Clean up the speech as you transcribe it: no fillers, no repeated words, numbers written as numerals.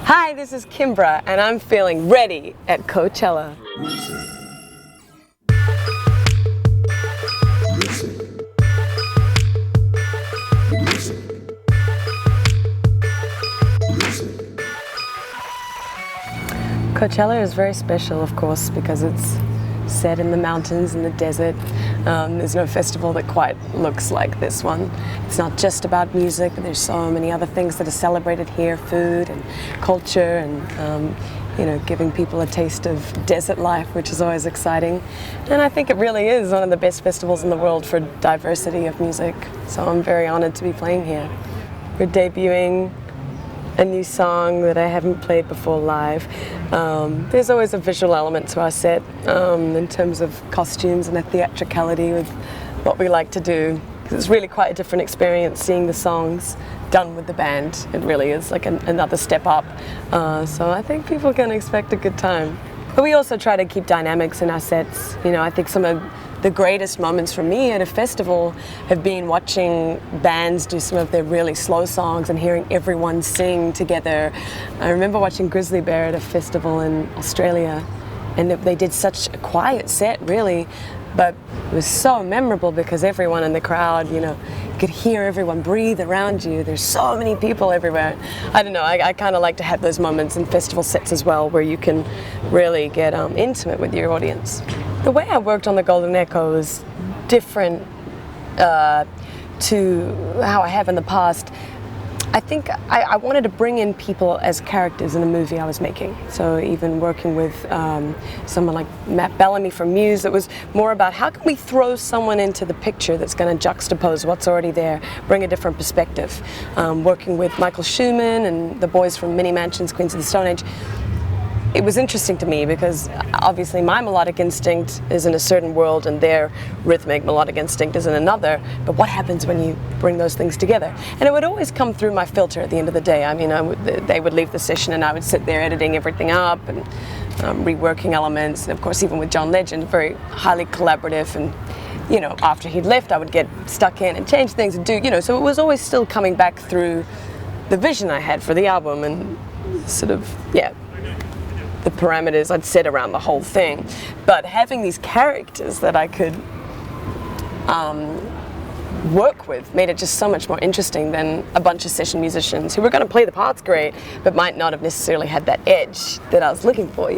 Hi, this is Kimbra, and I'm feeling ready at Coachella. Coachella is very special, of course, because it's set in the mountains in the desert. There's no festival that quite looks like this one. It's not just about music, but there's so many other things that are celebrated here, food and culture and giving people a taste of desert life, which is always exciting. And I think it really is one of the best festivals in the world for diversity of music. So I'm very honored to be playing here. We're debuting a new song that I haven't played before live. There's always a visual element to our set in terms of costumes and a theatricality with what we like to do. It's really quite a different experience seeing the songs done with the band. It really is like another step up. So I think people can expect a good time. But we also try to keep dynamics in our sets. I think some of the greatest moments for me at a festival have been watching bands do some of their really slow songs and hearing everyone sing together. I remember watching Grizzly Bear at a festival in Australia, and they did such a quiet set, really, but it was so memorable because everyone in the crowd, you could hear everyone breathe around you. There's so many people everywhere. I don't know, I kind of like to have those moments in festival sets as well, where you can really get intimate with your audience. The way I worked on the Golden Echo is different to how I have in the past. I think I wanted to bring in people as characters in a movie I was making. So even working with someone like Bellamy from Muse, it was more about how can we throw someone into the picture that's going to juxtapose what's already there, bring a different perspective. Working with Michael Shuman and the boys from Mini Mansions, Queens of the Stone Age, it was interesting to me because obviously my melodic instinct is in a certain world and their rhythmic melodic instinct is in another, but what happens when you bring those things together? And it would always come through my filter at the end of the day. I mean, they would leave the session and I would sit there editing everything up and reworking elements. And of course, even with John Legend, very highly collaborative, and after he'd left, I would get stuck in and change things and do, so it was always still coming back through the vision I had for the album and sort of, the parameters I'd set around the whole thing. But having these characters that I could work with made it just so much more interesting than a bunch of session musicians who were going to play the parts great, but might not have necessarily had that edge that I was looking for,